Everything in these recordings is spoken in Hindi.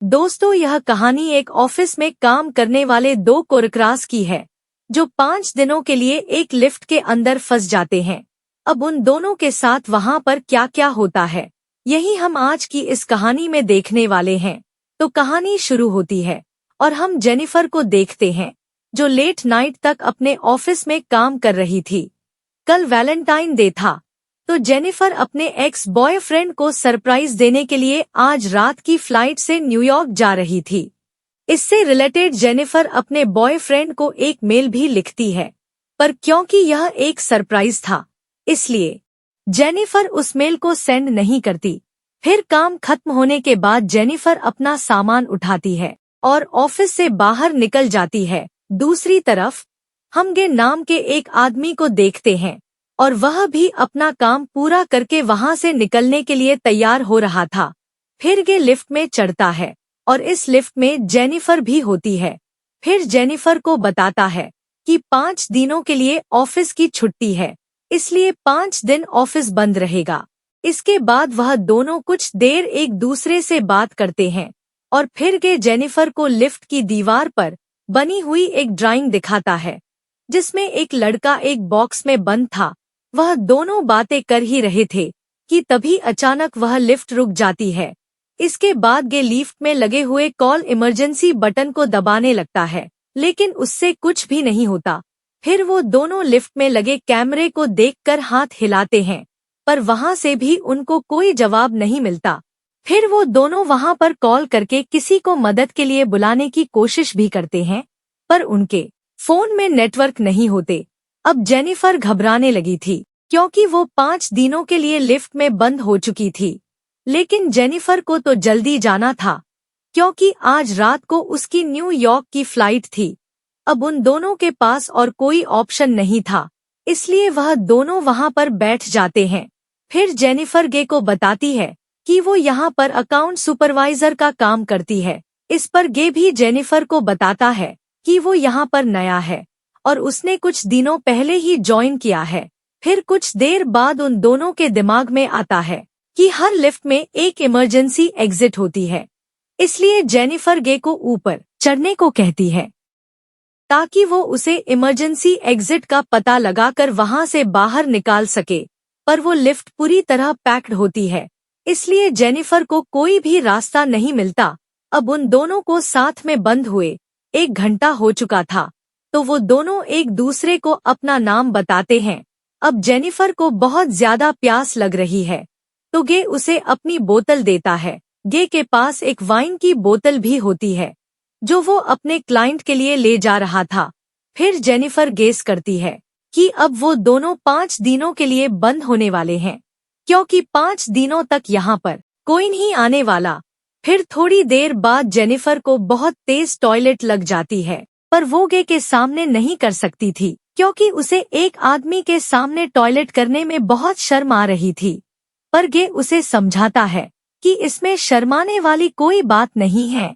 दोस्तों, यह कहानी एक ऑफिस में काम करने वाले दो कोरक्रास की है जो 5 दिनों के लिए एक लिफ्ट के अंदर फंस जाते हैं। अब उन दोनों के साथ वहां पर क्या क्या होता है, यही हम आज की इस कहानी में देखने वाले हैं। तो कहानी शुरू होती है और हम जेनिफर को देखते हैं जो लेट नाइट तक अपने ऑफिस में काम कर रही थी। कल वैलेंटाइन डे था, तो जेनिफर अपने एक्स बॉयफ्रेंड को सरप्राइज देने के लिए आज रात की फ्लाइट से न्यूयॉर्क जा रही थी। इससे रिलेटेड जेनिफर अपने बॉयफ्रेंड को एक मेल भी लिखती है, पर क्योंकि यह एक सरप्राइज था इसलिए जेनिफर उस मेल को सेंड नहीं करती। फिर काम खत्म होने के बाद जेनिफर अपना सामान उठाती है और ऑफिस से बाहर निकल जाती है। दूसरी तरफ हम गे नाम के एक आदमी को देखते हैं और वह भी अपना काम पूरा करके वहां से निकलने के लिए तैयार हो रहा था। फिर गे लिफ्ट में चढ़ता है और इस लिफ्ट में जेनिफर भी होती है। फिर जेनिफर को बताता है कि 5 दिनों के लिए ऑफिस की छुट्टी है, इसलिए 5 दिन ऑफिस बंद रहेगा। इसके बाद वह दोनों कुछ देर एक दूसरे से बात करते हैं और फिर गे जेनिफर को लिफ्ट की दीवार पर बनी हुई एक ड्राइंग दिखाता है जिसमें एक लड़का एक बॉक्स में बंद था। वह दोनों बातें कर ही रहे थे कि तभी अचानक वह लिफ्ट रुक जाती है। इसके बाद गे लिफ्ट में लगे हुए कॉल इमरजेंसी बटन को दबाने लगता है, लेकिन उससे कुछ भी नहीं होता। फिर वो दोनों लिफ्ट में लगे कैमरे को देखकर हाथ हिलाते हैं, पर वहां से भी उनको कोई जवाब नहीं मिलता। फिर वो दोनों वहां पर कॉल करके किसी को मदद के लिए बुलाने की कोशिश भी करते हैं, पर उनके फोन में नेटवर्क नहीं होते। अब जेनिफर घबराने लगी थी क्योंकि वो 5 दिनों के लिए लिफ्ट में बंद हो चुकी थी। लेकिन जेनिफर को तो जल्दी जाना था क्योंकि आज रात को उसकी न्यूयॉर्क की फ्लाइट थी। अब उन दोनों के पास और कोई ऑप्शन नहीं था, इसलिए वह दोनों वहां पर बैठ जाते हैं। फिर जेनिफर गे को बताती है कि वो यहाँ पर अकाउंट सुपरवाइजर का काम करती है। इस पर गे भी जेनिफर को बताता है कि वो यहाँ पर नया है और उसने कुछ दिनों पहले ही ज्वाइन किया है। फिर कुछ देर बाद उन दोनों के दिमाग में आता है कि हर लिफ्ट में एक इमरजेंसी एग्जिट होती है, इसलिए जेनिफर गे को ऊपर चढ़ने को कहती है ताकि वो उसे इमरजेंसी एग्जिट का पता लगाकर वहां से बाहर निकाल सके। पर वो लिफ्ट पूरी तरह पैक्ड होती है, इसलिए जेनिफर को कोई भी रास्ता नहीं मिलता। अब उन दोनों को साथ में बंद हुए 1 घंटा हो चुका था, तो वो दोनों एक दूसरे को अपना नाम बताते हैं। अब जेनिफर को बहुत ज्यादा प्यास लग रही है, तो गे उसे अपनी बोतल देता है। गे के पास एक वाइन की बोतल भी होती है जो वो अपने क्लाइंट के लिए ले जा रहा था। फिर जेनिफर गेस करती है कि अब वो दोनों 5 दिनों के लिए बंद होने वाले हैं, क्योंकि 5 दिनों तक यहाँ पर कोई नहीं आने वाला। फिर थोड़ी देर बाद जेनिफर को बहुत तेज टॉयलेट लग जाती है, पर वो गे के सामने नहीं कर सकती थी क्योंकि उसे एक आदमी के सामने टॉयलेट करने में बहुत शर्म आ रही थी। पर गे उसे समझाता है कि इसमें शर्माने वाली कोई बात नहीं है,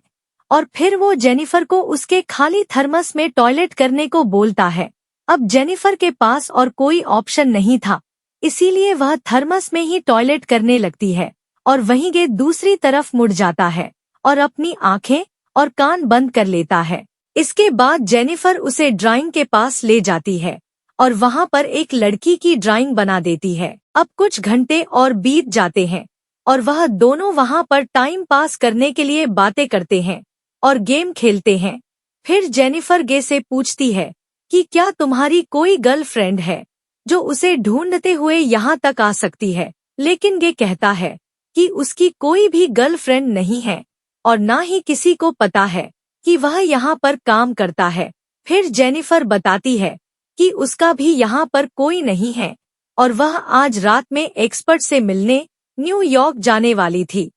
और फिर वो जेनिफर को उसके खाली थर्मस में टॉयलेट करने को बोलता है। अब जेनिफर के पास और कोई ऑप्शन नहीं था, इसीलिए वह थर्मस में ही टॉयलेट करने लगती है और वहीं गे दूसरी तरफ मुड़ जाता है और अपनी आंखें और कान बंद कर लेता है। इसके बाद जेनिफर उसे ड्राइंग के पास ले जाती है और वहां पर एक लड़की की ड्राइंग बना देती है। अब कुछ घंटे और बीत जाते हैं और वह दोनों वहां पर टाइम पास करने के लिए बातें करते हैं और गेम खेलते हैं। फिर जेनिफर गे से पूछती है कि क्या तुम्हारी कोई गर्लफ्रेंड है जो उसे ढूंढते हुए यहाँ तक आ सकती है, लेकिन गे कहता है कि उसकी कोई भी गर्लफ्रेंड नहीं है और ना ही किसी को पता है कि वह यहाँ पर काम करता है। फिर जेनिफर बताती है कि उसका भी यहाँ पर कोई नहीं है और वह आज रात में एक्सपर्ट से मिलने न्यूयॉर्क जाने वाली थी,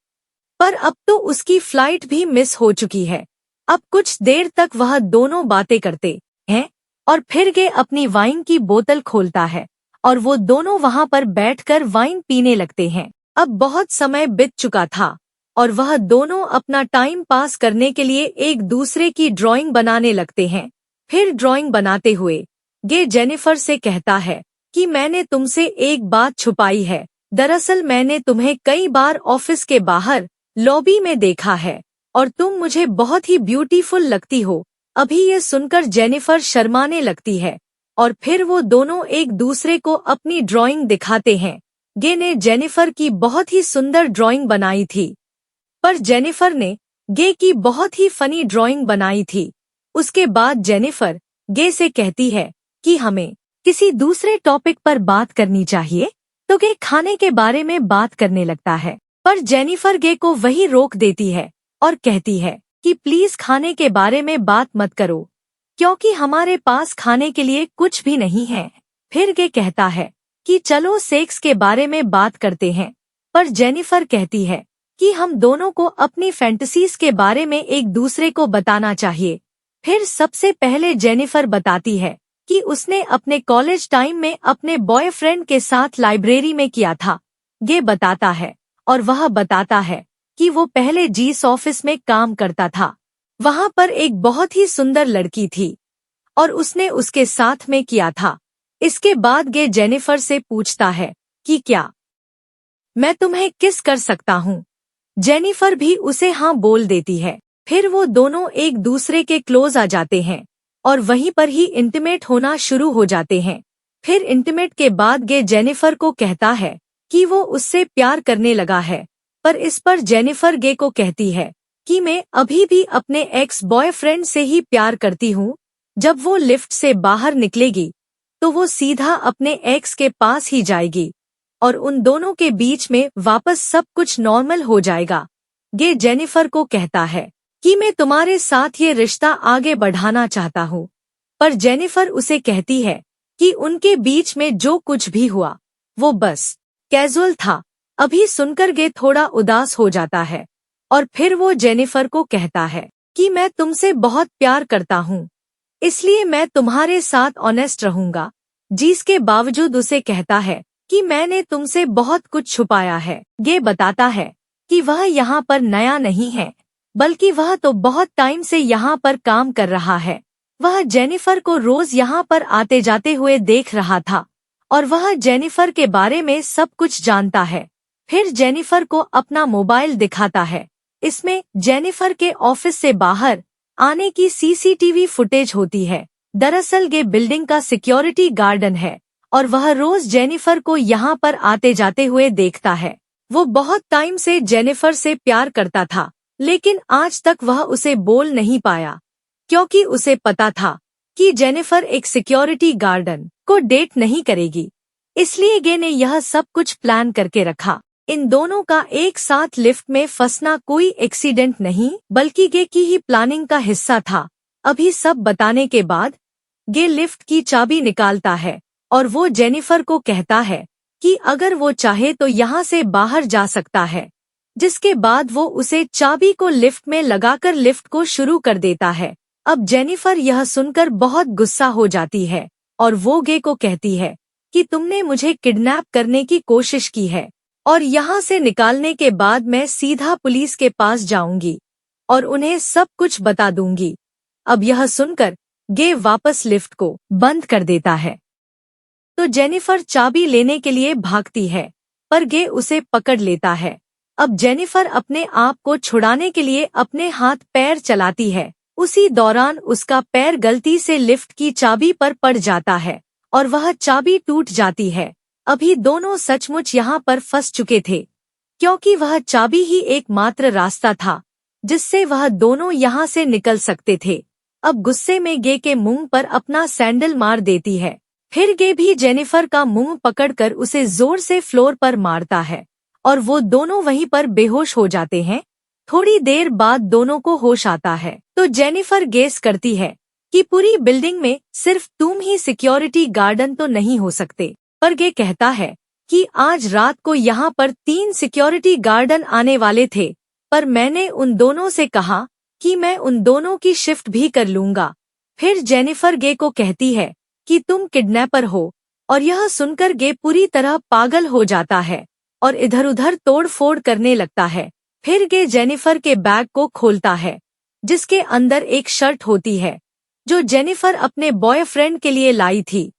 पर अब तो उसकी फ्लाइट भी मिस हो चुकी है। अब कुछ देर तक वह दोनों बातें करते हैं और फिर गे अपनी वाइन की बोतल खोलता है और वो दोनों वहां पर बैठकर वाइन पीने लगते हैं। अब बहुत समय बीत चुका था और वह दोनों अपना टाइम पास करने के लिए एक दूसरे की ड्राइंग बनाने लगते हैं। फिर ड्राइंग बनाते हुए गे जेनिफर से कहता है कि मैंने तुमसे एक बात छुपाई है। दरअसल मैंने तुम्हें कई बार ऑफिस के बाहर लॉबी में देखा है और तुम मुझे बहुत ही ब्यूटीफुल लगती हो। अभी ये सुनकर जेनिफर शर्माने लगती है और फिर वो दोनों एक दूसरे को अपनी ड्राइंग दिखाते हैं। गे ने जेनिफर की बहुत ही सुंदर ड्राइंग बनाई थी, पर जेनिफर ने गे की बहुत ही फनी ड्राइंग बनाई थी। उसके बाद जेनिफर गे से कहती है कि हमें किसी दूसरे टॉपिक पर बात करनी चाहिए, तो गे खाने के बारे में बात करने लगता है। पर जेनिफर गे को वही रोक देती है और कहती है कि प्लीज खाने के बारे में बात मत करो, क्योंकि हमारे पास खाने के लिए कुछ भी नहीं है। फिर गे कहता है कि चलो सेक्स के बारे में बात करते हैं, पर जेनिफर कहती है कि हम दोनों को अपनी फैंटेसीज के बारे में एक दूसरे को बताना चाहिए। फिर सबसे पहले जेनिफर बताती है कि उसने अपने कॉलेज टाइम में अपने बॉयफ्रेंड के साथ लाइब्रेरी में किया था। गे बताता है और वह बताता है कि वो पहले जीस ऑफिस में काम करता था। वहाँ पर एक बहुत ही सुंदर लड़की थी और उसने उसके साथ में किया था। इसके बाद गे जेनिफर से पूछता है कि क्या मैं तुम्हें किस कर सकता हूँ। जेनिफर भी उसे हाँ बोल देती है। फिर वो दोनों एक दूसरे के क्लोज आ जाते हैं और वहीं पर ही इंटीमेट होना शुरू हो जाते हैं। फिर इंटीमेट के बाद गे जेनिफर को कहता है कि वो उससे प्यार करने लगा है, पर इस पर जेनिफर गे को कहती है कि मैं अभी भी अपने एक्स बॉयफ्रेंड से ही प्यार करती हूँ। जब वो लिफ्ट से बाहर निकलेगी तो वो सीधा अपने एक्स के पास ही जाएगी और उन दोनों के बीच में वापस सब कुछ नॉर्मल हो जाएगा। गे जेनिफर को कहता है कि मैं तुम्हारे साथ ये रिश्ता आगे बढ़ाना चाहता हूँ, पर जेनिफर उसे कहती है कि उनके बीच में जो कुछ भी हुआ वो बस कैजुअल था। अभी सुनकर गे थोड़ा उदास हो जाता है और फिर वो जेनिफर को कहता है कि मैं तुमसे बहुत प्यार करता हूँ, इसलिए मैं तुम्हारे साथ ऑनेस्ट रहूंगा। जिसके बावजूद उसे कहता है कि मैंने तुमसे बहुत कुछ छुपाया है। गे बताता है कि वह यहाँ पर नया नहीं है, बल्कि वह तो बहुत टाइम से यहाँ पर काम कर रहा है। वह जेनिफर को रोज यहाँ पर आते जाते हुए देख रहा था और वह जेनिफर के बारे में सब कुछ जानता है। फिर जेनिफर को अपना मोबाइल दिखाता है। इसमें जेनिफर के ऑफिस से बाहर आने की सीसीटीवी फुटेज होती है। दरअसल गे बिल्डिंग का सिक्योरिटी गार्डन है और वह रोज जेनिफर को यहाँ पर आते जाते हुए देखता है। वो बहुत टाइम से जेनिफर से प्यार करता था, लेकिन आज तक वह उसे बोल नहीं पाया, क्योंकि उसे पता था कि जेनिफर एक सिक्योरिटी गार्डन को डेट नहीं करेगी। इसलिए गे ने यह सब कुछ प्लान करके रखा। इन दोनों का एक साथ लिफ्ट में फंसना कोई एक्सीडेंट नहीं, बल्कि गे की ही प्लानिंग का हिस्सा था। अभी सब बताने के बाद गे लिफ्ट की चाबी निकालता है और वो जेनिफर को कहता है कि अगर वो चाहे तो यहाँ से बाहर जा सकता है। जिसके बाद वो उसे चाबी को लिफ्ट में लगाकर लिफ्ट को शुरू कर देता है। अब जेनिफर यह सुनकर बहुत गुस्सा हो जाती है और वो गे को कहती है कि तुमने मुझे किडनैप करने की कोशिश की है और यहाँ से निकालने के बाद मैं सीधा पुलिस के पास जाऊंगी और उन्हें सब कुछ बता दूंगी। अब यह सुनकर गे वापस लिफ्ट को बंद कर देता है तो जेनिफर चाबी लेने के लिए भागती है, पर गे उसे पकड़ लेता है। अब जेनिफर अपने आप को छुड़ाने के लिए अपने हाथ पैर चलाती है। उसी दौरान उसका पैर गलती से लिफ्ट की चाबी पर पड़ जाता है और वह चाबी टूट जाती है। अभी दोनों सचमुच यहाँ पर फंस चुके थे, क्योंकि वह चाबी ही एकमात्र रास्ता था जिससे वह दोनों यहाँ से निकल सकते थे। अब गुस्से में गे के मुंह पर अपना सैंडल मार देती है। फिर गे भी जेनिफर का मुंह पकड़कर उसे जोर से फ्लोर पर मारता है और वो दोनों वहीं पर बेहोश हो जाते हैं। थोड़ी देर बाद दोनों को होश आता है तो जेनिफर गेस करती है कि पूरी बिल्डिंग में सिर्फ तुम ही सिक्योरिटी गार्डन तो नहीं हो सकते। पर गे कहता है कि आज रात को यहाँ पर 3 सिक्योरिटी गार्डन आने वाले थे, पर मैंने उन दोनों से कहा कि मैं उन दोनों की शिफ्ट भी कर लूंगा। फिर जेनिफर गे को कहती है कि तुम किडनैपर हो, और यह सुनकर गे पूरी तरह पागल हो जाता है और इधर-उधर तोड़-फोड़ करने लगता है। फिर गे जेनिफर के बैग को खोलता है, जिसके अंदर एक शर्ट होती है जो जेनिफर अपने बॉयफ्रेंड के लिए लाई थी।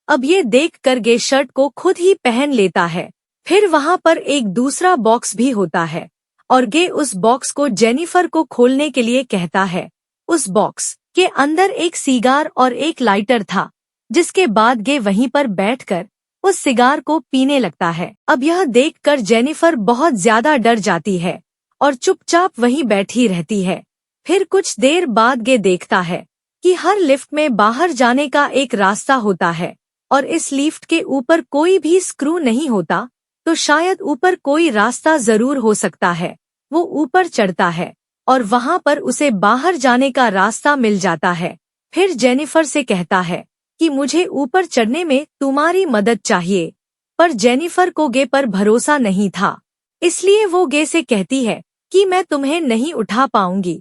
अब ये देखकर गे शर्ट को खुद ही पहन लेता है। फिर वहाँ पर एक दूसरा बॉक्स भी होता है और गे उस बॉक्स को जेनिफर को खोलने के लिए कहता है। उस बॉक्स के अंदर एक सिगार और एक लाइटर था, जिसके बाद गे वहीं पर बैठकर उस सिगार को पीने लगता है। अब यह देखकर जेनिफर बहुत ज्यादा डर जाती है और चुपचाप वहीं बैठी रहती है। फिर कुछ देर बाद गे देखता है कि हर लिफ्ट में बाहर जाने का एक रास्ता होता है और इस लिफ्ट के ऊपर कोई भी स्क्रू नहीं होता, तो शायद ऊपर कोई रास्ता जरूर हो सकता है। वो ऊपर चढ़ता है और वहां पर उसे बाहर जाने का रास्ता मिल जाता है। फिर जेनिफर से कहता है कि मुझे ऊपर चढ़ने में तुम्हारी मदद चाहिए, पर जेनिफर को गे पर भरोसा नहीं था, इसलिए वो गे से कहती है कि मैं तुम्हें नहीं उठा पाऊंगी,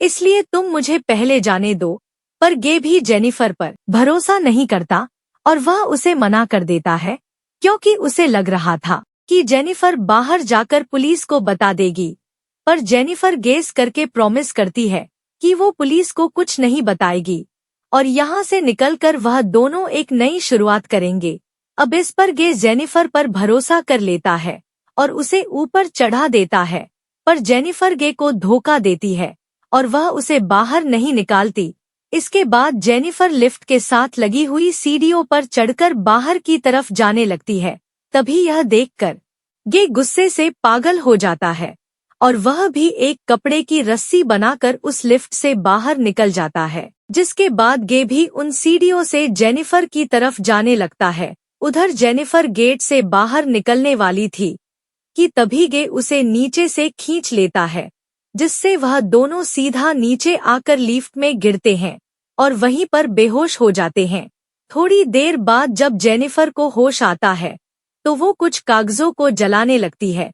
इसलिए तुम मुझे पहले जाने दो। पर गे भी जेनिफर पर भरोसा नहीं करता और वह उसे मना कर देता है, क्योंकि उसे लग रहा था कि जेनिफर बाहर जाकर पुलिस को बता देगी। पर जेनिफर गेस करके प्रॉमिस करती है कि वो पुलिस को कुछ नहीं बताएगी और यहाँ से निकलकर वह दोनों एक नई शुरुआत करेंगे। अब इस पर गे जेनिफर पर भरोसा कर लेता है और उसे ऊपर चढ़ा देता है, पर जेनिफर गे को धोखा देती है और वह उसे बाहर नहीं निकालती। इसके बाद जेनिफर लिफ्ट के साथ लगी हुई सीढ़ियों पर चढ़कर बाहर की तरफ जाने लगती है। तभी यह देखकर गे गुस्से से पागल हो जाता है और वह भी एक कपड़े की रस्सी बनाकर उस लिफ्ट से बाहर निकल जाता है, जिसके बाद गे भी उन सीढ़ियों से जेनिफर की तरफ जाने लगता है। उधर जेनिफर गेट से बाहर निकलने वाली थी कि तभी गे उसे नीचे से खींच लेता है, जिससे वह दोनों सीधा नीचे आकर लिफ्ट में गिरते हैं और वहीं पर बेहोश हो जाते हैं। थोड़ी देर बाद जब जेनिफर को होश आता है तो वो कुछ कागजों को जलाने लगती है,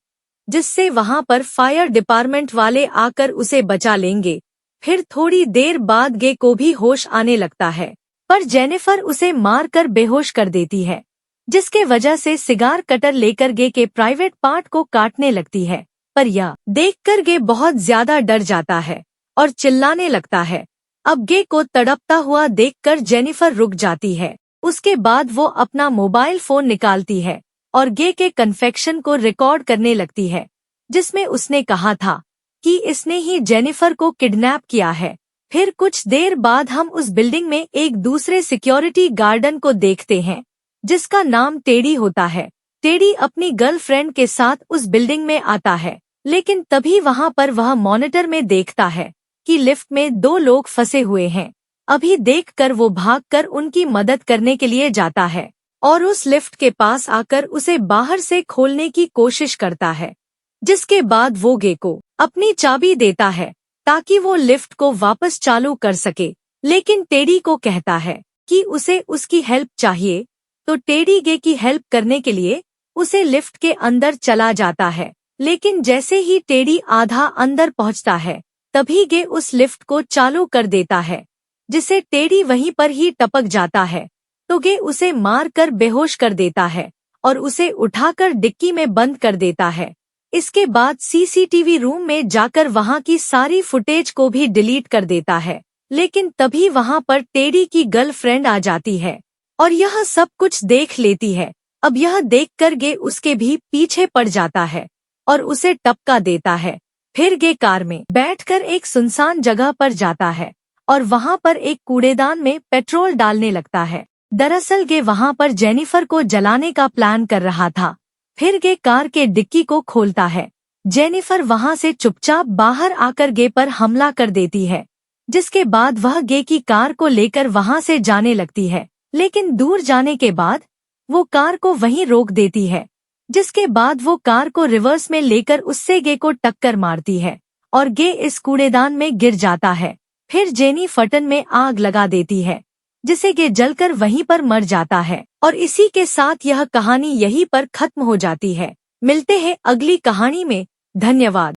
जिससे वहां पर फायर डिपार्टमेंट वाले आकर उसे बचा लेंगे। फिर थोड़ी देर बाद गे को भी होश आने लगता है, पर जेनिफर उसे मारकर बेहोश कर देती है, जिसके वजह से सिगार कटर लेकर गे के प्राइवेट पार्ट को काटने लगती है। पर यह देखकर गे बहुत ज्यादा डर जाता है और चिल्लाने लगता है। अब गे को तड़पता हुआ देखकर जेनिफर रुक जाती है। उसके बाद वो अपना मोबाइल फोन निकालती है और गे के कन्फेक्शन को रिकॉर्ड करने लगती है, जिसमें उसने कहा था कि इसने ही जेनिफर को किडनैप किया है। फिर कुछ देर बाद हम उस बिल्डिंग में एक दूसरे सिक्योरिटी गार्डन को देखते हैं, जिसका नाम टेडी होता है। टेडी अपनी गर्लफ्रेंड के साथ उस बिल्डिंग में आता है, लेकिन तभी वहां पर वह मॉनिटर में देखता है कि लिफ्ट में 2 लोग फंसे हुए हैं। अभी देखकर वो भागकर उनकी मदद करने के लिए जाता है और उस लिफ्ट के पास आकर उसे बाहर से खोलने की कोशिश करता है, जिसके बाद वो गे को अपनी चाबी देता है ताकि वो लिफ्ट को वापस चालू कर सके। लेकिन टेडी को कहता है कि उसे उसकी हेल्प चाहिए, तो टेडी गे की हेल्प करने के लिए उसे लिफ्ट के अंदर चला जाता है। लेकिन जैसे ही टेडी आधा अंदर पहुंचता है, तभी गे उस लिफ्ट को चालू कर देता है, जिसे टेडी वहीं पर ही टपक जाता है। तो गे उसे मारकर बेहोश कर देता है और उसे उठाकर डिक्की में बंद कर देता है। इसके बाद सीसीटीवी रूम में जाकर वहां की सारी फुटेज को भी डिलीट कर देता है। लेकिन तभी वहां पर टेडी की गर्लफ्रेंड आ जाती है और यह सब कुछ देख लेती है। अब यह देखकर गे उसके भी पीछे पड़ जाता है और उसे टपका देता है। फिर गे कार में बैठकर एक सुनसान जगह पर जाता है और वहां पर एक कूड़ेदान में पेट्रोल डालने लगता है। दरअसल गे वहां पर जेनिफर को जलाने का प्लान कर रहा था। फिर गे कार के डिक्की को खोलता है। जेनिफर वहां से चुपचाप बाहर आकर गे पर हमला कर देती है, जिसके बाद वह गे की कार को लेकर वहां से जाने लगती है। लेकिन दूर जाने के बाद वो कार को वहीं रोक देती है, जिसके बाद वो कार को रिवर्स में लेकर उससे गे को टक्कर मारती है और गे इस कूड़ेदान में गिर जाता है। फिर जेनी फटन में आग लगा देती है, जिसे गे जलकर वहीं पर मर जाता है। और इसी के साथ यह कहानी यहीं पर खत्म हो जाती है। मिलते हैं अगली कहानी में। धन्यवाद।